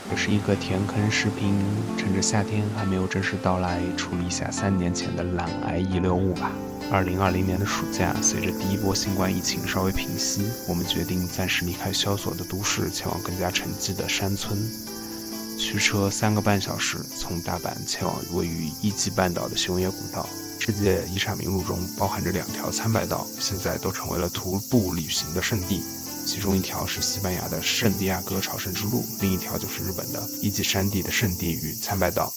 这是一个填坑视频，趁着夏天还没有正式到来，处理一下3年前的懒癌遗留物吧。2020年的暑假，随着第一波新冠疫情稍微平息，我们决定暂时离开萧索的都市，前往更加沉寂的山村。驱车3个半小时，从大阪前往位于伊吉半岛的熊野古道。世界遗产名录中包含着2条参拜道，现在都成为了徒步旅行的圣地。其中一条是西班牙的圣地亚哥朝圣之路，另一条就是日本的伊吉山地的圣地与参拜道。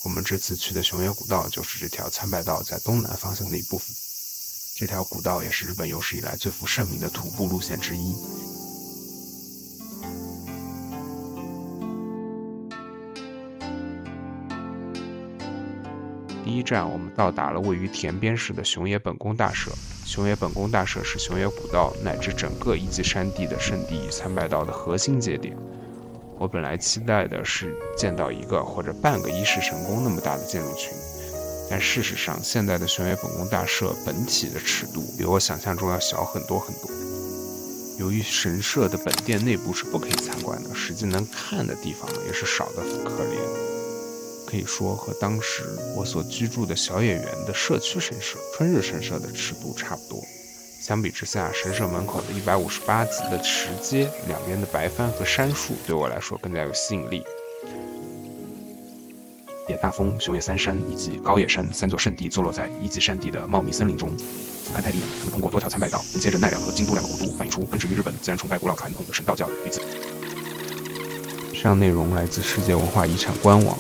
我们这次去的熊野古道就是这条参拜道在东南方向的一部分。这条古道也是日本有史以来最负盛名的徒步路线之一。第一站，我们到达了位于田边市的熊野本宫大社。熊野本宫大社是熊野古道乃至整个伊吉山地的圣地与参拜道的核心节点。我本来期待的是见到一个或者半个伊势神宫那么大的建筑群，但事实上，现在的熊野本宫大社本体的尺度比我想象中要小很多很多。由于神社的本殿内部是不可以参观的，实际能看的地方也是少得可怜。可以说和当时我所居住的小野原的社区神社春日神社的尺度差不多。相比之下，神社门口的158级的石阶，两边的白帆和杉树对我来说更加有吸引力。野大峰、熊野三山以及高野山3座圣地坐落在伊吉山地的茂密森林中。俯瞰太平，他们通过多条参拜道连接着奈良和京都2个古都，反映出根植于日本自然崇拜古老传统的神道教与自。以上内容来自世界文化遗产官网。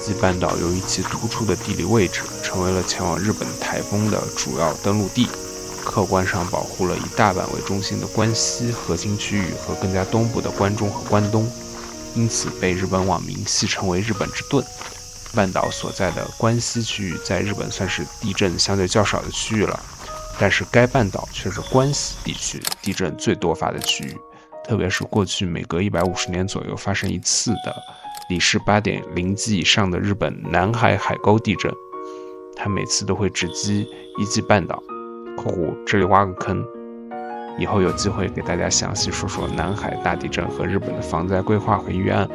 伊吉半岛由于其突出的地理位置，成为了前往日本台风的主要登陆地，客观上保护了以大阪为中心的关西核心区域和更加东部的关中和关东，因此被日本网民戏称为日本之盾。半岛所在的关西区域在日本算是地震相对较少的区域了，但是该半岛却是关西地区地震最多发的区域，特别是过去每隔150年左右发生一次的里氏8.0级以上的日本南海海沟地震，它每次都会直击伊吉半岛。这里挖个坑，以后有机会给大家详细说说南海大地震和日本的防灾规划和预案。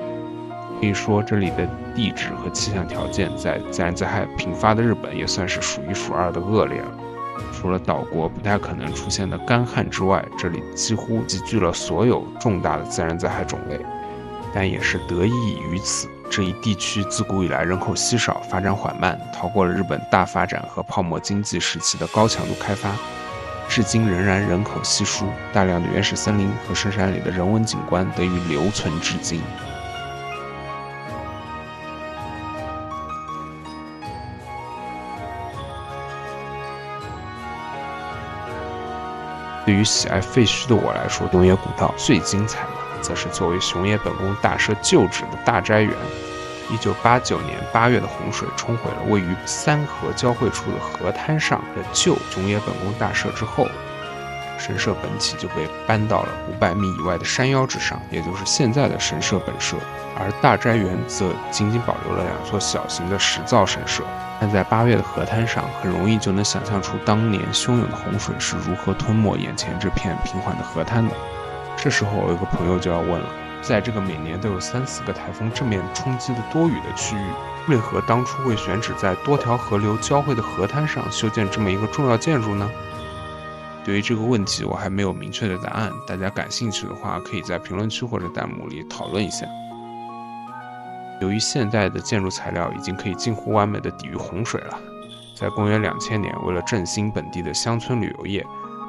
可以说，这里的地质和气象条件在自然灾害频发的日本也算是数1数2的恶劣了。除了岛国不太可能出现的干旱之外，这里几乎集聚了所有重大的自然灾害种类。但也是得益于此，这一地区自古以来人口稀少，发展缓慢，逃过了日本大发展和泡沫经济时期的高强度开发，至今仍然人口稀疏，大量的原始森林和深山里的人文景观得以留存至今。对于喜爱废墟的我来说，熊野古道最精彩的则是作为熊野本宫大社旧址的大斋园。1989年8月的洪水冲毁了位于3河交汇处的河滩上的旧熊野本宫大社之后，神社本体就被搬到了500米以外的山腰之上，也就是现在的神社本社。而大斋园则仅仅保留了2座小型的石造神社。但在8月的河滩上，很容易就能想象出当年汹涌的洪水是如何吞没眼前这片平缓的河滩的。这时候我有个朋友就要问了，在这个每年都有3、4个台风正面冲击的多雨的区域，为何当初会选址在多条河流交汇的河滩上修建这么一个重要建筑呢？对于这个问题我还没有明确的答案，大家感兴趣的话可以在评论区或者弹幕里讨论一下。由于现代的建筑材料已经可以近乎完美的抵御洪水了，在公元2000年，为了振兴本地的乡村旅游业，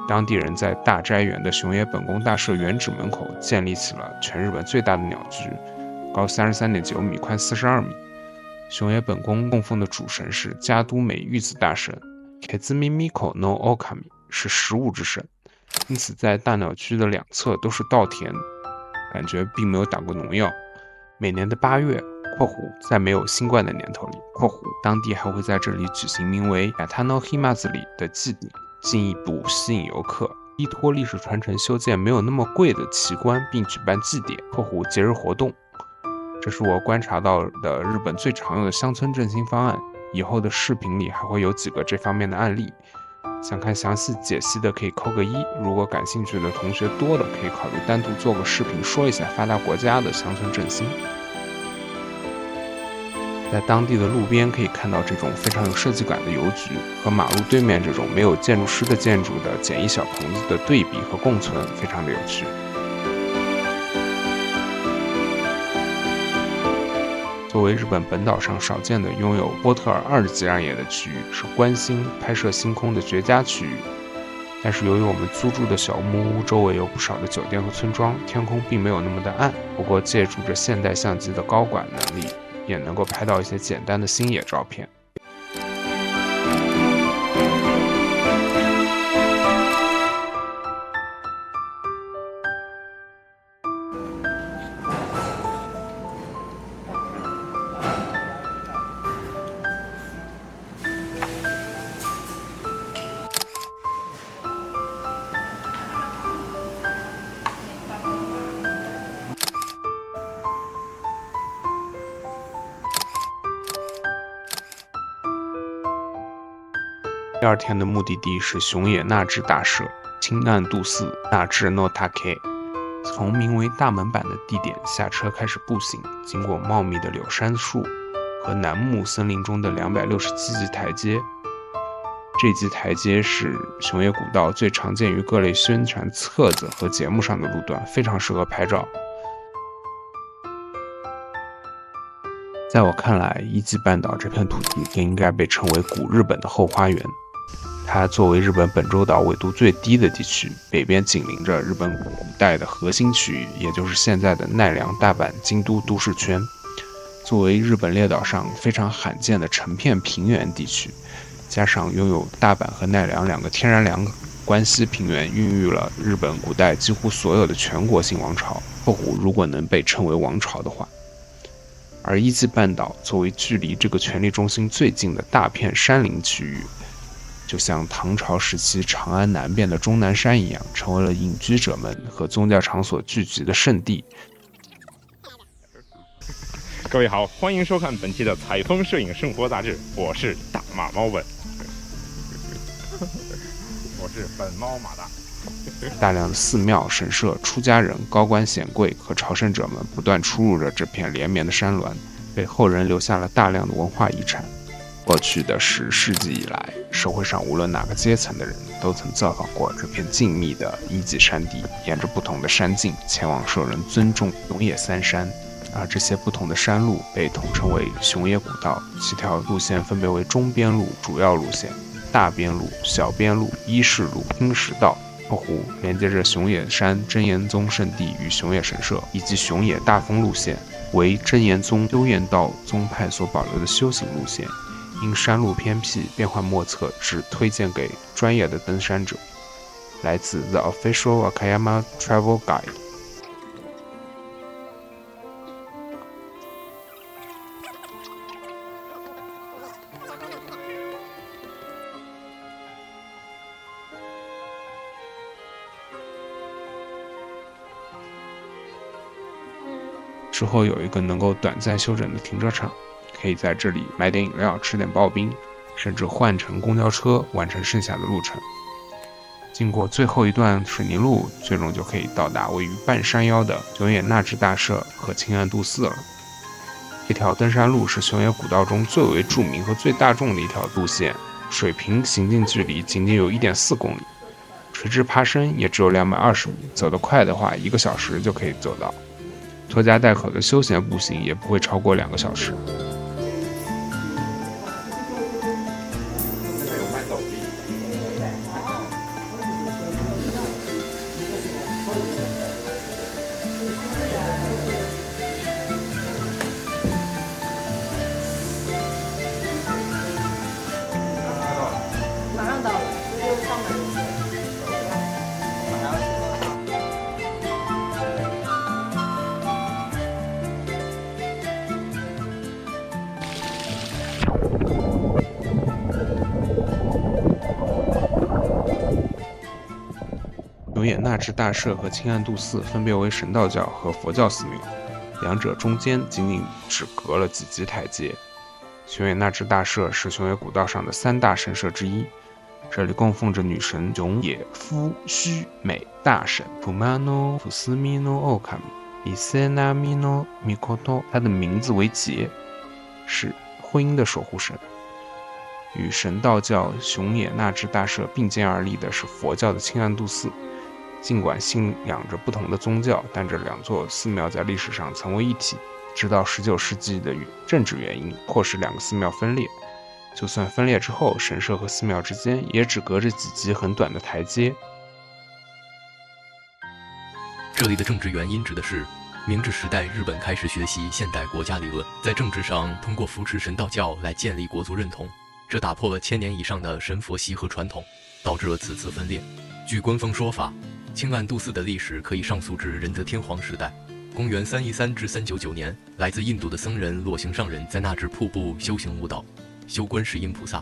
当地人在大斋园的熊野本宫大社原址门口建立起了全日本最大的鸟居，高33.9米，宽42米。熊野本宫供奉的主神是加都美玉子大神 Kezumi Miko no Okami， 是食物之神，因此在大鸟居的两侧都是稻田，感觉并没有打过农药。每年的8月在没有新冠的年头里当地还会在这里举行名为 Yatano Himazuri 的祭典，进一步吸引游客，依托历史传承修建没有那么贵的奇观，并举办祭典节日活动。这是我观察到的日本最常用的乡村振兴方案，以后的视频里还会有几个这方面的案例。想看详细解析的可以扣个1，如果感兴趣的同学多了，可以考虑单独做个视频说一下发达国家的乡村振兴。在当地的路边可以看到这种非常有设计感的邮局和马路对面这种没有建筑师的建筑的简易小棚子的对比和共存，非常的有趣。作为日本本岛上少见的拥有波特尔2级暗夜的区域，是观星、拍摄星空的绝佳区域。但是由于我们租住的小木屋周围有不少的酒店和村庄，天空并没有那么的暗。不过借助着现代相机的高管能力，也能够拍到一些简单的星野照片。第2天的目的地是熊野那智大社青岸渡寺那智 no take。从名为大门坂的地点下车开始步行，经过茂密的柳杉树和楠木森林中的267级台阶。这级台阶是熊野古道最常见于各类宣传册子和节目上的路段，非常适合拍照。在我看来，伊吉半岛这片土地更应该被称为古日本的后花园。它作为日本本州岛纬度最低的地区，北边紧邻着日本古代的核心区域，也就是现在的奈良、大阪、京都都市圈。作为日本列岛上非常罕见的成片平原地区，加上拥有大阪和奈良2个天然良关西平原，孕育了日本古代几乎所有的全国性王朝，如果能被称为王朝的话。而伊吉半岛作为距离这个权力中心最近的大片山林区域，就像唐朝时期长安南边的终南山一样，成为了隐居者们和宗教场所聚集的圣地。各位好，欢迎收看本期的采风摄影生活杂志，我是大马猫本，我是本猫马大。大量的寺庙、神社、出家人、高官显贵和朝圣者们不断出入着这片连绵的山峦，为后人留下了大量的文化遗产。过去的10世纪以来，社会上无论哪个阶层的人都曾造访过这片静谧的伊吉山地，沿着不同的山径前往受人尊重熊野三山。而这些不同的山路被统称为熊野古道，7条路线分别为中边路、主要路线、大边路、小边路、伊势路、听石道连接着熊野山真言宗圣地与熊野神社，以及熊野大峰路线，为真言宗修验道宗派所保留的修行路线，因山路偏僻变幻莫测，只推荐给专业的登山者。来自 The Official Wakayama Travel Guide。之后有一个能够短暂休整的停车场，可以在这里买点饮料、吃点刨冰，甚至换乘公交车完成剩下的路程。经过最后一段水泥路，最终就可以到达位于半山腰的熊野那智大社和青岸渡寺了。这条登山路是熊野古道中最为著名和最大众的一条路线，水平行进距离仅仅有 1.4 公里，垂直爬升也只有220米，走得快的话1个小时就可以走到。拖家带口的休闲步行也不会超过2个小时。马上到了，就上门。熊野那智大社和青岸渡寺分别为神道教和佛教寺庙，两者中间仅仅只隔了几级台阶。熊野那智大社是熊野古道上的3大神社之一，这里供奉着女神熊野夫须美大神Pumano Fusumi no Okami Isenami no Mikoto， 她的名字为节，是婚姻的守护神。与神道教熊野那智大社并肩而立的是佛教的清岸渡寺。尽管信仰着不同的宗教，但这两座寺庙在历史上曾为一体，直到19世纪的政治原因迫使两个寺庙分裂。就算分裂之后，神社和寺庙之间也只隔着几级很短的台阶。这里的政治原因指的是明治时代日本开始学习现代国家理论，在政治上通过扶持神道教来建立国族认同，这打破了1000年以上的神佛习合传统，导致了此次分裂。据官方说法，清岸渡寺的历史可以上溯至仁泽天皇时代。公元313至399年，来自印度的僧人裸行上人在那智瀑布修行悟道，修观世音菩萨。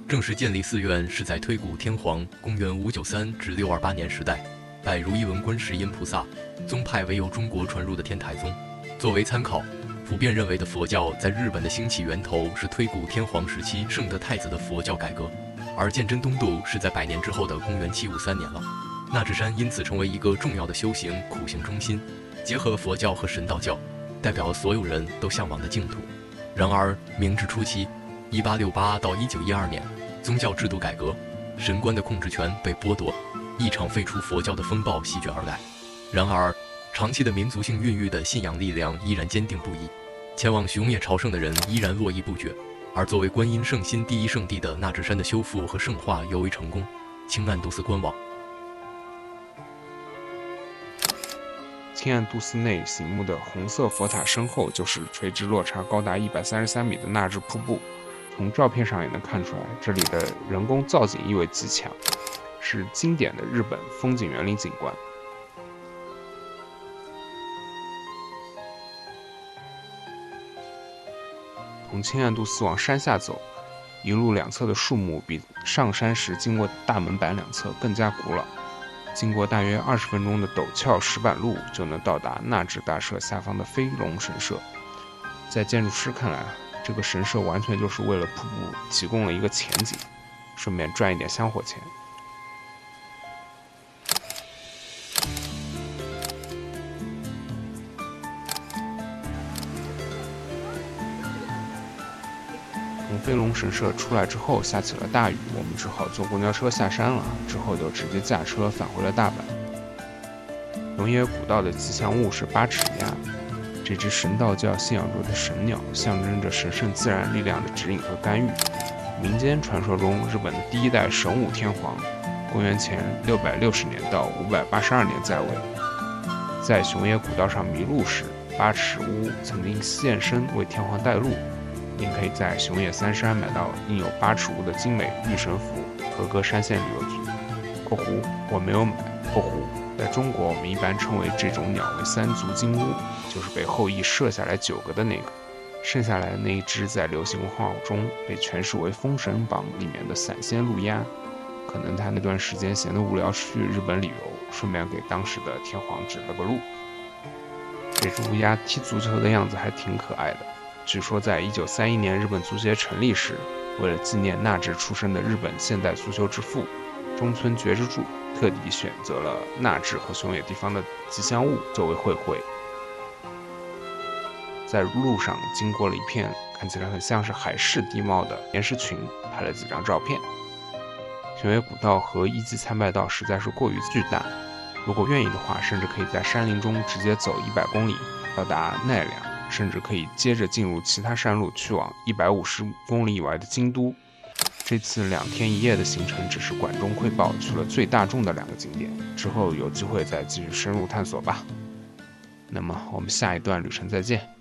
正式建立寺院是在推古天皇公元593至628年时代，拜如意轮观世音菩萨。宗派为由中国传入的天台宗。作为参考，普遍认为的佛教在日本的兴起源头是推古天皇时期圣德太子的佛教改革，而鉴真东渡是在100年之后的公元753年了。那智山因此成为一个重要的修行苦行中心，结合了佛教和神道教，代表了所有人都向往的净土。然而明治初期1868到1912年，宗教制度改革，神官的控制权被剥夺，一场废除佛教的风暴席卷而来。然而长期的民族性孕育的信仰力量依然坚定不移，前往熊野朝圣的人依然络绎不绝。而作为观音圣心第一圣地的那智山的修复和圣化尤为成功。清岸渡寺官网。清岸渡寺内醒目的红色佛塔身后，就是垂直落差高达133米的那智瀑布。从照片上也能看出来，这里的人工造景意味极强，是经典的日本风景园林景观。从清岸渡寺往山下走，一路两侧的树木比上山时经过大门板两侧更加古老。经过大约20分钟的陡峭石板路，就能到达那智大社下方的飞龙神社。在建筑师看来，这个神社完全就是为了瀑布提供了一个前景，顺便赚一点香火钱。从飞龙神社出来之后，下起了大雨，我们只好坐公交车下山了。之后就直接驾车返回了大阪。熊野古道的吉祥物是八尺鸭，这只神道教信仰中的神鸟，象征着神圣自然力量的指引和干预。民间传说中，日本的第一代神武天皇，公元前660年到582年在位。在熊野古道上迷路时，八尺乌曾经现身为天皇带路。您可以在熊野三山买到印有八尺乌的精美御神符，合格山县旅游局（括弧我没有买）（括弧在中国我们一般称为这种鸟为三足金乌，就是被后羿射下来9个的那个，剩下来的那一只在流行文化中被诠释为《封神榜》里面的散仙路鸦。可能他那段时间闲得无聊，去日本旅游，顺便给当时的天皇指了个路。这只乌鸦踢足球的样子还挺可爱的。据说在1931年日本足协成立时，为了纪念那智出生的日本现代足球之父中村觉之助，特地选择了那智和熊野地方的吉祥物作为会徽。在路上经过了一片看起来很像是海市地貌的岩石群，拍了几张照片。熊野古道和一级参拜道实在是过于巨大，如果愿意的话，甚至可以在山林中直接走100公里到达奈良，甚至可以接着进入其他山路去往150公里以外的京都。这次2天1夜的行程只是管中窥豹，去了最大众的2个景点，之后有机会再继续深入探索吧。那么我们下一段旅程再见。